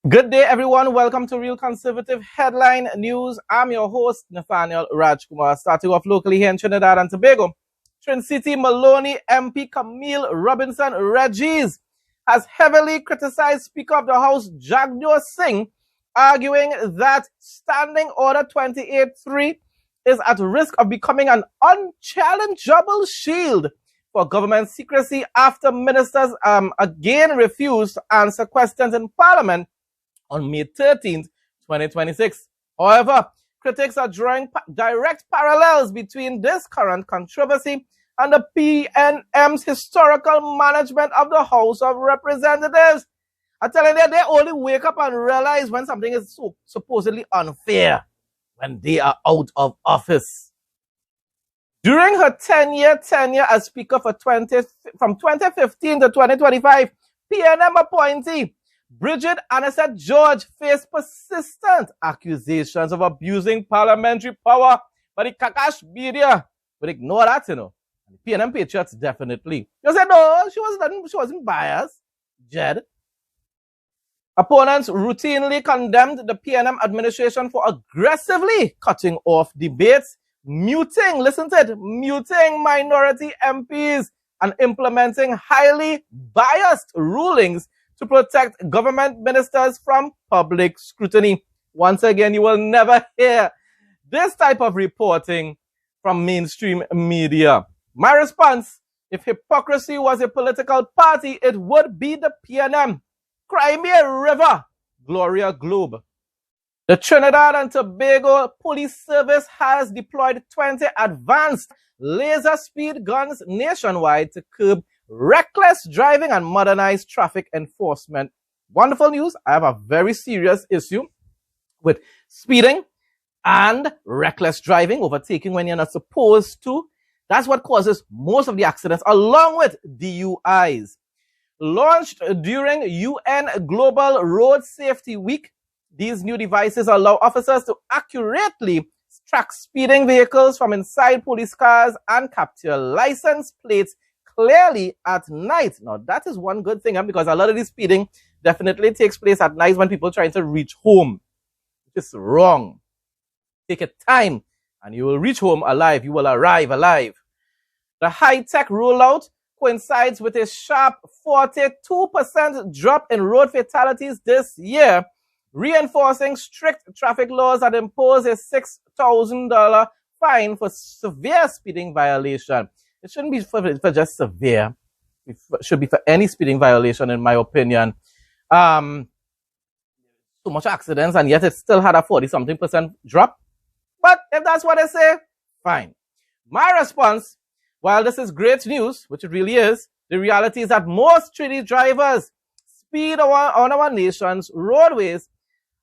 Good day, everyone. Welcome to Real Conservative Headline News. I'm your host, Nathaniel Rajkumar. Starting off locally here in Trinidad and Tobago, Trincity Maloney MP Camille Robinson-Regis has heavily criticized Speaker of the House Jagdeo Singh, arguing that Standing Order 28.3 is at risk of becoming an unchallengeable shield for government secrecy after ministers again refused to answer questions in Parliament on May 13th, 2026. However, critics are drawing direct parallels between this current controversy and the PNM's historical management of the House of Representatives. I'm telling you, they only wake up and realize when something is so supposedly unfair when they are out of office. During her 10-year tenure as Speaker from 2015 to 2025, PNM appointee Bridget Anisette George faced persistent accusations of abusing parliamentary power, but the Kakash media would ignore that, And the PNM patriots definitely. You said no, she wasn't biased. Jed. Opponents routinely condemned the PNM administration for aggressively cutting off debates, muting minority MPs, and implementing highly biased rulings to protect government ministers from public scrutiny. Once again, you will never hear this type of reporting from mainstream media. My response, if hypocrisy was a political party, it would be the PNM. Crimea River, Gloria Globe. The Trinidad and Tobago Police Service has deployed 20 advanced laser speed guns nationwide to curb reckless driving and modernized traffic enforcement. Wonderful news. I have a very serious issue with speeding and reckless driving, overtaking when you're not supposed to. That's what causes most of the accidents, along with DUIs. Launched during UN Global Road Safety Week, these new devices allow officers to accurately track speeding vehicles from inside police cars and capture license plates clearly at night. Now, that is one good thing, because a lot of this speeding definitely takes place at night when people are trying to reach home, which is wrong. Take your time, and you will reach home alive. You will arrive alive. The high-tech rollout coincides with a sharp 42% drop in road fatalities this year, reinforcing strict traffic laws that impose a $6,000 fine for severe speeding violation. It shouldn't be for just severe. It should be for any speeding violation, in my opinion. So much accidents, and yet it still had a 40-something% drop. But if that's what they say, fine. My response, while this is great news, which it really is, the reality is that most Trinidad drivers speed on our nation's roadways,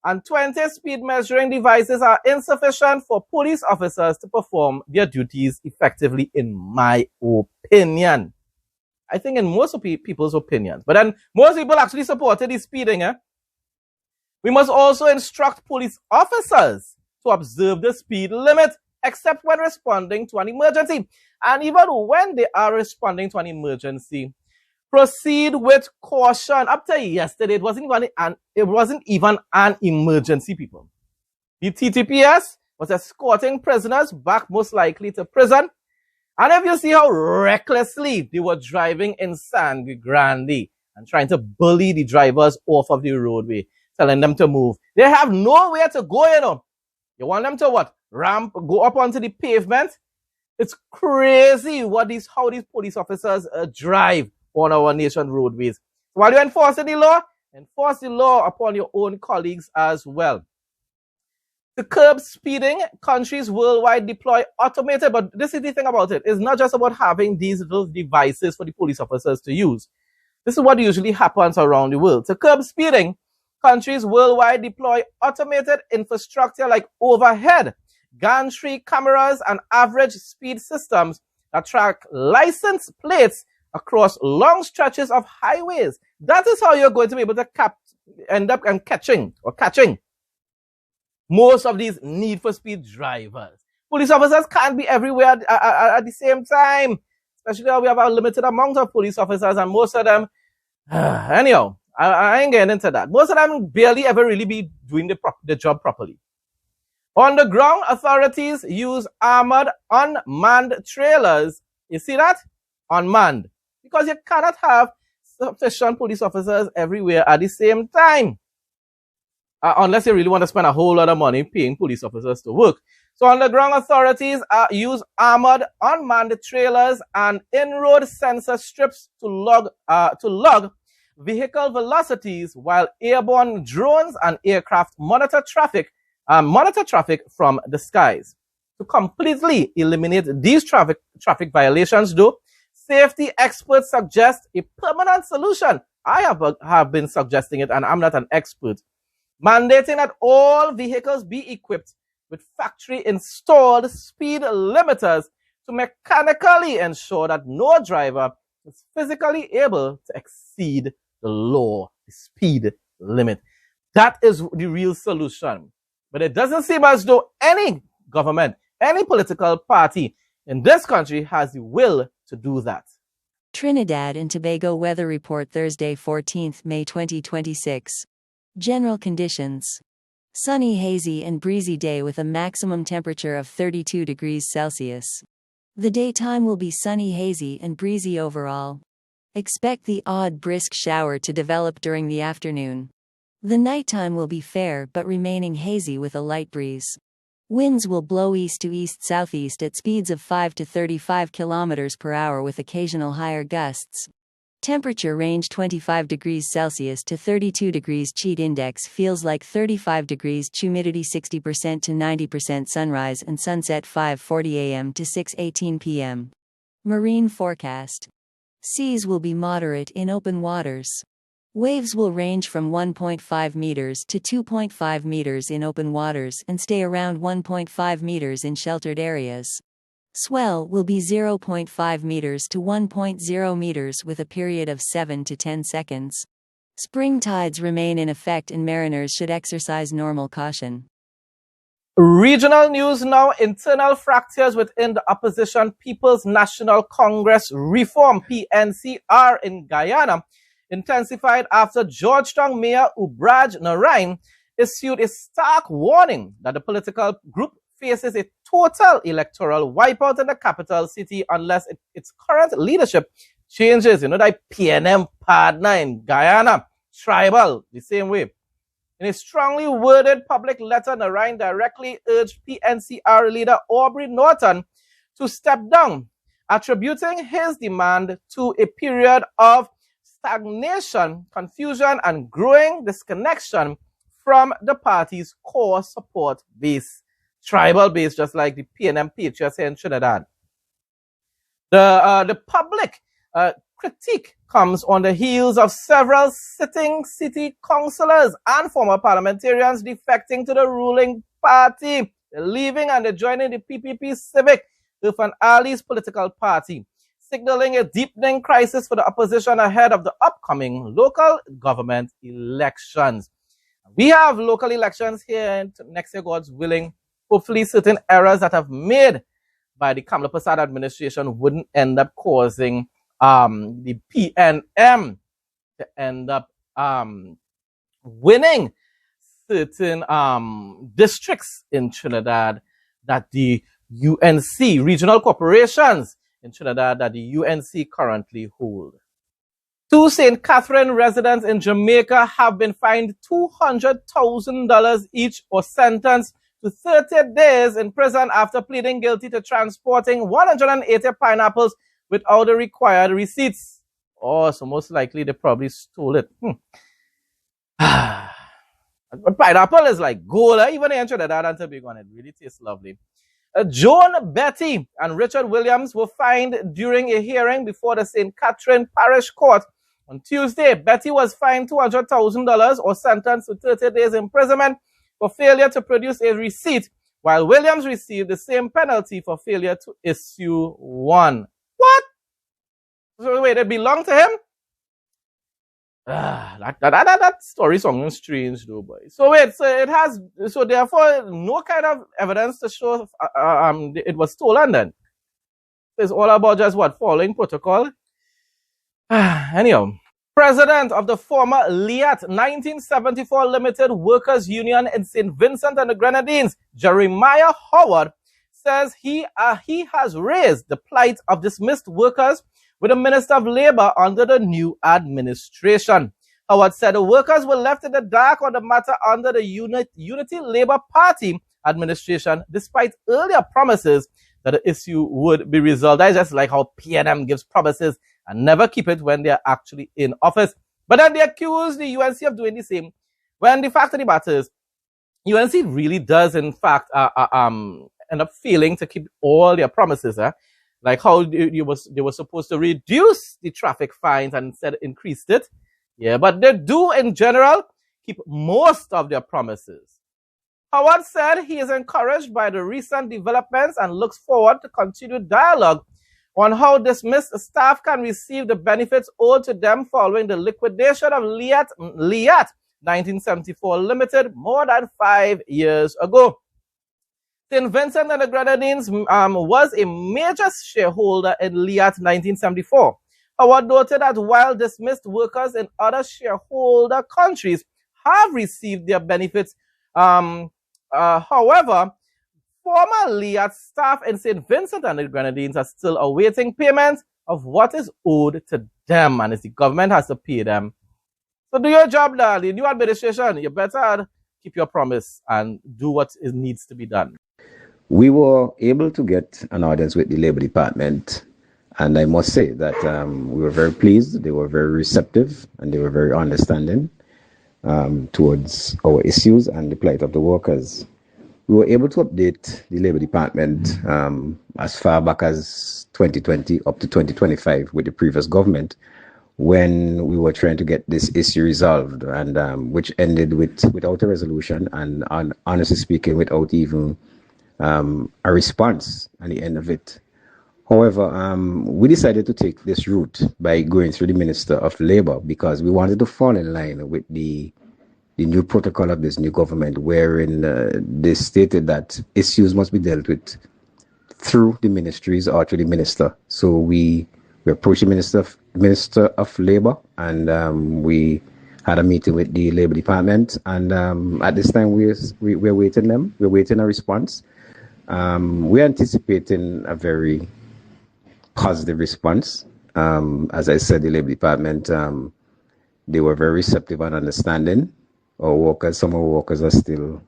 and 20 speed measuring devices are insufficient for police officers to perform their duties effectively, in my opinion. I think in most of people's opinions. But then most people actually supported the speeding. We must also instruct police officers to observe the speed limit, except when responding to an emergency. And even when they are responding to an emergency, proceed with caution. Up to yesterday, it wasn't even an emergency, people. The TTPS was escorting prisoners back, most likely to prison. And if you see how recklessly they were driving in Sangre Grande and trying to bully the drivers off of the roadway, telling them to move. They have nowhere to go, You want them to what? Go up onto the pavement? It's crazy how these police officers drive on our nation roadways. While you're enforcing the law, enforce the law upon your own colleagues as well. To curb speeding, countries worldwide deploy automated, but this is the thing about it. It's not just about having these little devices for the police officers to use. This is what usually happens around the world. To curb speeding, countries worldwide deploy automated infrastructure like overhead gantry cameras and average speed systems that track license plates across long stretches of highways. That is how you're going to be able to end up catching most of these need for speed drivers. Police officers can't be everywhere at the same time, especially when we have a limited amount of police officers, and most of them, anyhow, I ain't getting into that. Most of them barely ever really be doing the job properly. On the ground, authorities use armored, unmanned trailers. You see that? Unmanned. Because you cannot have sufficient police officers everywhere at the same time. Unless you really want to spend a whole lot of money paying police officers to work. So on the ground, authorities use armored, unmanned trailers and in-road sensor strips to log vehicle velocities, while airborne drones and aircraft monitor traffic from the skies. To completely eliminate these traffic violations, though, safety experts suggest a permanent solution. I have been suggesting it, and I'm not an expert. Mandating that all vehicles be equipped with factory-installed speed limiters to mechanically ensure that no driver is physically able to exceed the law, the speed limit. That is the real solution. But it doesn't seem as though any government, any political party in this country has the will to do that. Trinidad and Tobago weather report Thursday, 14th May 2026. General conditions. Sunny, hazy and breezy day with a maximum temperature of 32 degrees Celsius. The daytime will be sunny, hazy and breezy overall. Expect the odd brisk shower to develop during the afternoon. The nighttime will be fair but remaining hazy with a light breeze. Winds will blow east to east-southeast at speeds of 5 to 35 km per hour with occasional higher gusts. Temperature range 25 degrees Celsius to 32 degrees. Cheat index feels like 35 degrees. Humidity 60% to 90%. Sunrise and sunset 5:40 a.m. to 6:18 p.m. Marine forecast. Seas will be moderate in open waters. Waves will range from 1.5 meters to 2.5 meters in open waters and stay around 1.5 meters in sheltered areas. Swell will be 0.5 meters to 1.0 meters with a period of 7 to 10 seconds. Spring tides remain in effect and mariners should exercise normal caution. Regional news now. Internal fractures within the opposition People's National Congress Reform (PNCR) in Guyana intensified after Georgetown Mayor Ubraj Narain issued a stark warning that the political group faces a total electoral wipeout in the capital city unless its current leadership changes. You know, that PNM partner in Guyana, tribal, the same way. In a strongly worded public letter, Narain directly urged PNCR leader Aubrey Norton to step down, attributing his demand to a period of stagnation, confusion, and growing disconnection from the party's core support base. Tribal base, just like the PNM Patriots here in Trinidad. The public critique comes on the heels of several sitting city councillors and former parliamentarians defecting to the ruling party, leaving and joining the PPP Civic Irfan Ali's political party, signaling a deepening crisis for the opposition ahead of the upcoming local government elections. We have local elections here next year, God's willing. Hopefully certain errors that have made by the Kamala Prasad administration wouldn't end up causing the PNM to end up winning certain districts in Trinidad that the UNC, regional corporations in Trinidad that the UNC currently hold. Two St. Catherine residents in Jamaica have been fined $200,000 each or sentenced to 30 days in prison after pleading guilty to transporting 180 pineapples without the required receipts. Oh, so most likely they probably stole it. But pineapple is like gold. Even in Trinidad and Tobago, and it really tastes lovely. Joan Betty and Richard Williams were fined during a hearing before the St. Catherine Parish Court on Tuesday. Betty was fined $200,000 or sentenced to 30 days imprisonment for failure to produce a receipt, while Williams received the same penalty for failure to issue one. What? So wait, it belonged to him? That story sounds strange though, boy. So wait, so therefore no kind of evidence to show it was stolen then. It's all about just what, following protocol? Anyhow, president of the former LIAT 1974 Limited Workers Union in St. Vincent and the Grenadines, Jeremiah Howard, says he has raised the plight of dismissed workers with the Minister of Labor under the new administration. Howard said the workers were left in the dark on the matter under the Unity Labour Party administration, despite earlier promises that the issue would be resolved. That's just like how PNM gives promises and never keep it when they are actually in office. But then they accuse the UNC of doing the same, when the fact of the matter is, UNC really does, in fact, end up failing to keep all their promises. Like how they were supposed to reduce the traffic fines and instead increased it. Yeah, but they do, in general, keep most of their promises. Howard said he is encouraged by the recent developments and looks forward to continued dialogue on how dismissed staff can receive the benefits owed to them following the liquidation of LIAT 1974 Limited more than 5 years ago. St. Vincent and the Grenadines was a major shareholder in LIAT 1974. Howard noted that while dismissed workers in other shareholder countries have received their benefits, however, former LIAT staff in St. Vincent and the Grenadines are still awaiting payment of what is owed to them, and it's the government has to pay them. So do your job, now. The new administration, you better keep your promise and do what needs to be done. We were able to get an audience with the Labor Department, and I must say that we were very pleased. They were very receptive, and they were very understanding towards our issues and the plight of the workers. We were able to update the Labor Department as far back as 2020 up to 2025 with the previous government, when we were trying to get this issue resolved, and which ended without a resolution and, honestly speaking, without even a response at the end of it. However, we decided to take this route by going through the Minister of Labor because we wanted to fall in line with the new protocol of this new government, wherein they stated that issues must be dealt with through the ministries or through the minister. So we approached the Minister of Labor, and we had a meeting with the Labor Department. And at this time, we're waiting them. We're waiting a response. We're anticipating a very positive response. As I said, the Labor Department, they were very receptive and understanding. Our workers, some of our workers are still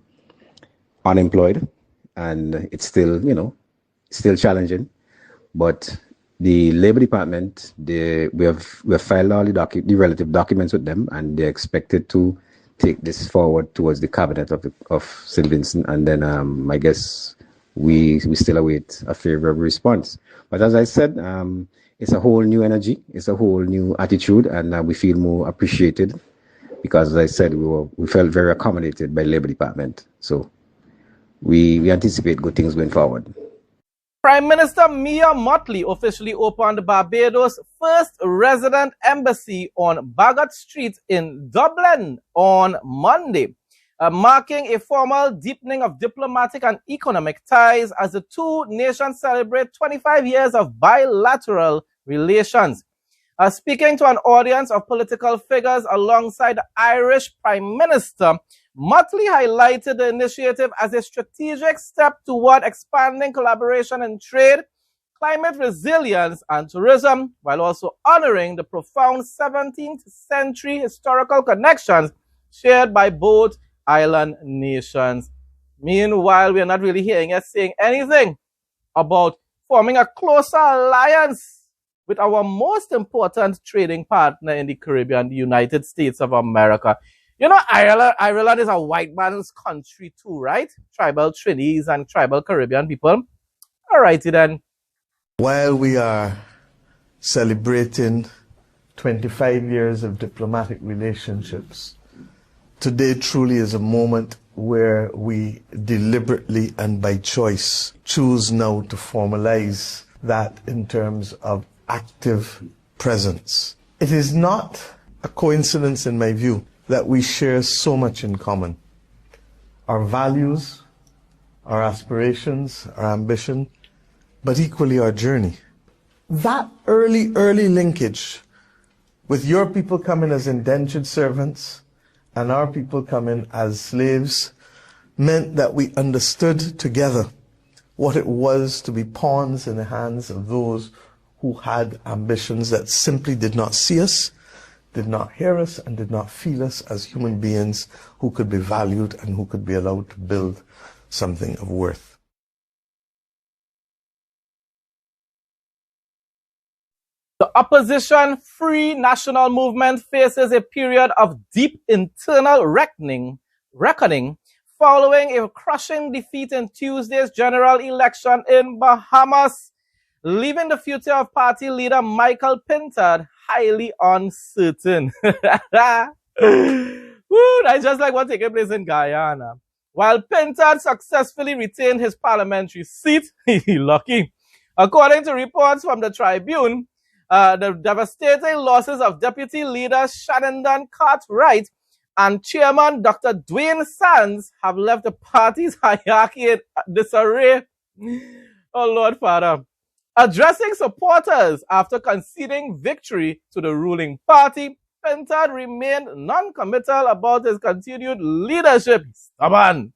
unemployed, and it's still, still challenging. But the Labor Department, we have filed all the relative documents with them, and they're expected to take this forward towards the cabinet of St. Vincent, and then I guess we still await a favorable response. But as I said, it's a whole new energy, it's a whole new attitude, and we feel more appreciated because, as I said, we felt very accommodated by the Labor Department. So we anticipate good things going forward. Prime Minister Mia Mottley officially opened Barbados' first resident embassy on Baggot Street in Dublin on Monday, marking a formal deepening of diplomatic and economic ties as the two nations celebrate 25 years of bilateral relations. Speaking to an audience of political figures alongside the Irish Prime Minister, Mottley highlighted the initiative as a strategic step toward expanding collaboration in trade, climate resilience, and tourism, while also honoring the profound 17th century historical connections shared by both island nations. Meanwhile, we are not really hearing us saying anything about forming a closer alliance with our most important trading partner in the Caribbean, the United States of America. You know, Ireland is a white man's country too, right? Tribal Trinis and tribal Caribbean people. All righty then. While we are celebrating 25 years of diplomatic relationships, today truly is a moment where we deliberately and by choice choose now to formalize that in terms of active presence. It is not a coincidence, in my view, that we share so much in common. Our values, our aspirations, our ambition, but equally our journey. That early linkage with your people coming as indentured servants and our people coming as slaves, meant that we understood together what it was to be pawns in the hands of those who had ambitions that simply did not see us, did not hear us, and did not feel us as human beings who could be valued and who could be allowed to build something of worth. The opposition Free National Movement faces a period of deep internal reckoning following a crushing defeat in Tuesday's general election in Bahamas, leaving the future of party leader Michael Pintard highly uncertain. Woo, that's just like what taking place in Guyana. While Pintard successfully retained his parliamentary seat, lucky. According to reports from the Tribune, the devastating losses of Deputy Leader Shannon Cartwright and Chairman Dr. Dwayne Sands have left the party's hierarchy in disarray. Oh, Lord Father. Addressing supporters after conceding victory to the ruling party, Pintard remained non-committal about his continued leadership. Stubborn.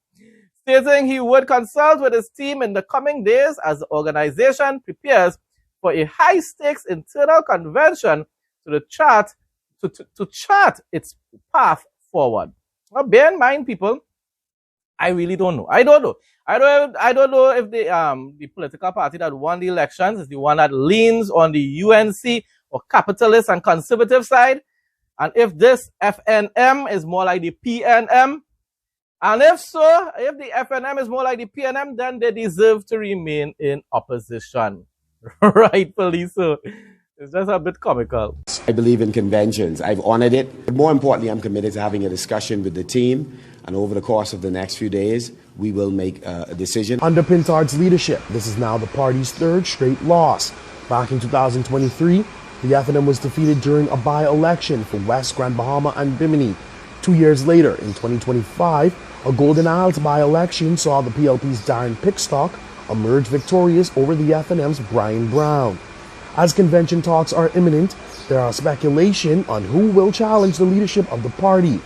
Stating he would consult with his team in the coming days as the organization prepares for a high-stakes internal convention to chart its path forward. Now, bear in mind, people, I really don't know. I don't know if the political party that won the elections is the one that leans on the UNC or capitalist and conservative side, and if this FNM is more like the PNM. And if so, if the FNM is more like the PNM, then they deserve to remain in opposition. Rightfully so. It's just a bit comical. I believe in conventions. I've honored it. But more importantly, I'm committed to having a discussion with the team. And over the course of the next few days, we will make a decision. Under Pintard's leadership, this is now the party's third straight loss. Back in 2023, the FNM was defeated during a by-election for West Grand Bahama and Bimini. 2 years later, in 2025, a Golden Isles by-election saw the PLP's Darren Pickstock emerge victorious over the FNM's Brian Brown. As convention talks are imminent, there are speculation on who will challenge the leadership of the party.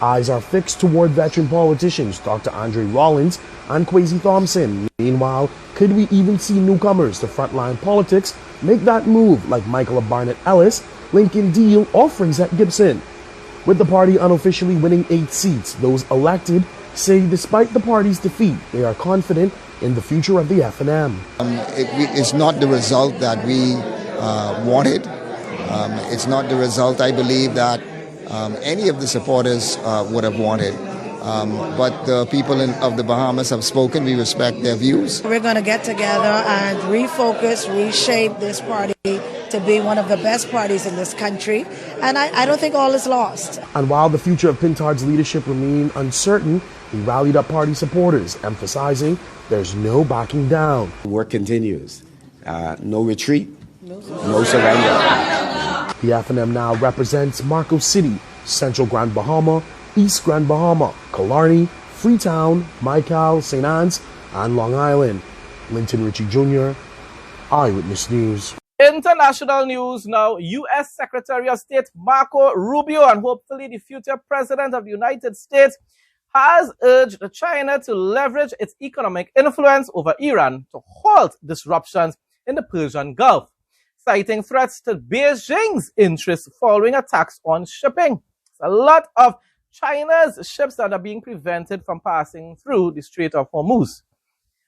Eyes are fixed toward veteran politicians Dr. Andre Rollins and Kwesi Thompson. Meanwhile, could we even see newcomers to frontline politics make that move like Michael Barnett Ellis, Lincoln Deal, or Fringette Gibson? With the party unofficially winning 8 seats, those elected say despite the party's defeat, they are confident in the future of the FNM. It's not the result that we wanted. It's not the result, I believe, that any of the supporters would have wanted. But the people of the Bahamas have spoken. We respect their views. We're going to get together and refocus, reshape this party to be one of the best parties in this country. And I don't think all is lost. And while the future of Pintard's leadership remained uncertain, he rallied up party supporters, emphasizing there's no backing down. Work continues. No retreat, no surrender. The FNM now represents Marco City, Central Grand Bahama, East Grand Bahama, Killarney, Freetown, Michael, St. Anne's, and Long Island. Linton Ritchie Jr., Eyewitness News. International news now. U.S. Secretary of State Marco Rubio and hopefully the future President of the United States has urged China to leverage its economic influence over Iran to halt disruptions in the Persian Gulf, citing threats to Beijing's interests following attacks on shipping. A lot of China's ships that are being prevented from passing through the Strait of Hormuz.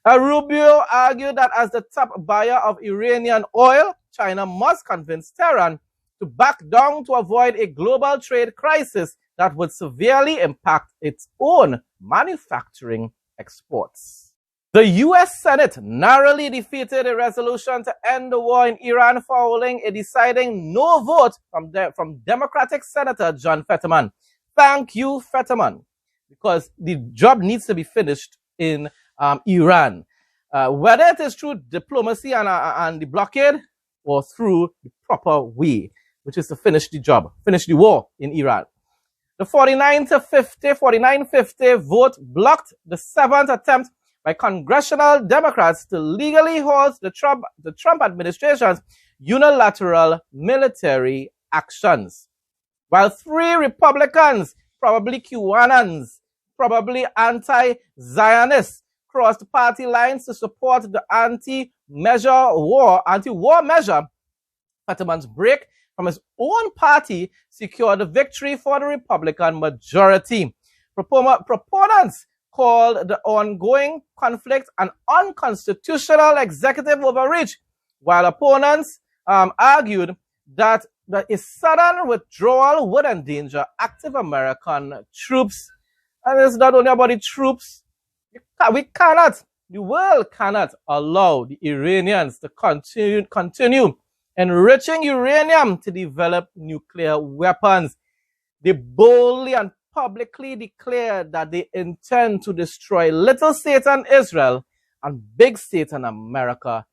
Rubio argued that as the top buyer of Iranian oil, China must convince Tehran to back down to avoid a global trade crisis that would severely impact its own manufacturing exports. The U.S. Senate narrowly defeated a resolution to end the war in Iran following a deciding no vote from Democratic Senator John Fetterman. Thank you, Fetterman, because the job needs to be finished in Iran. Whether it is through diplomacy and the blockade or through the proper way, which is to finish the job, finish the war in Iran. The 49-50 vote blocked the 7th attempt by congressional Democrats to legally halt the Trump administration's unilateral military actions. while 3 Republicans, probably QAnons, probably anti-Zionists, crossed party lines to support the anti-war measure. Fetterman's break from his own party secured the victory for the Republican majority. Proponents called the ongoing conflict an unconstitutional executive overreach, while opponents argued that a sudden withdrawal would endanger active American troops. And it's not only about the troops. The world cannot allow the Iranians to continue enriching uranium to develop nuclear weapons. They boldly and publicly declared that they intend to destroy little Satan Israel and big Satan America.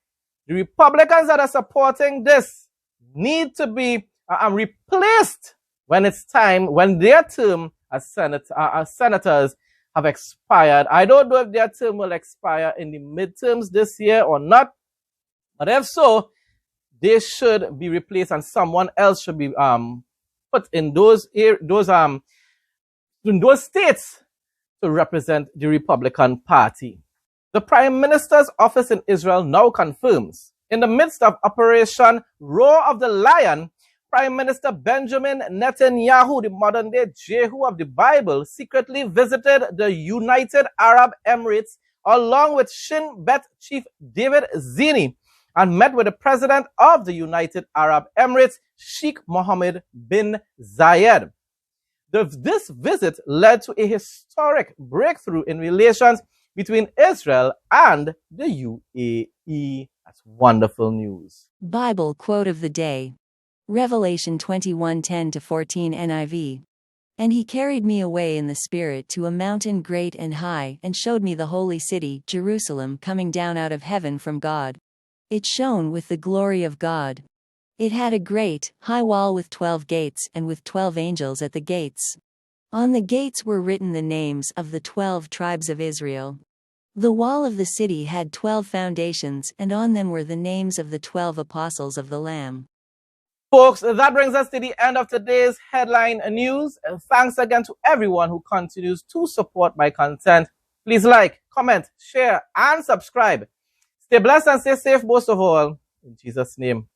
The Republicans that are supporting this need to be replaced when it's time, when their term as senators have expired. I don't know if their term will expire in the midterms this year or not, but if so, they should be replaced and someone else should be put in those states to represent the Republican Party. The Prime Minister's office in Israel now confirms, in the midst of Operation Roar of the Lion, Prime Minister Benjamin Netanyahu, the modern-day Jehu of the Bible, secretly visited the United Arab Emirates along with Shin Bet Chief David Zini and met with the President of the United Arab Emirates, Sheikh Mohammed bin Zayed. This visit led to a historic breakthrough in relations between Israel and the UAE. That's wonderful news. Bible quote of the day. Revelation 21:10-14 NIV. And he carried me away in the Spirit to a mountain great and high, and showed me the holy city, Jerusalem, coming down out of heaven from God. It shone with the glory of God. It had a great, high wall with 12 gates, and with 12 angels at the gates. On the gates were written the names of the 12 tribes of Israel. The wall of the city had 12 foundations, and on them were the names of the 12 apostles of the Lamb. Folks, that brings us to the end of today's headline news. And thanks again to everyone who continues to support my content. Please like, comment, share, and subscribe. Stay blessed and stay safe most of all. In Jesus' name.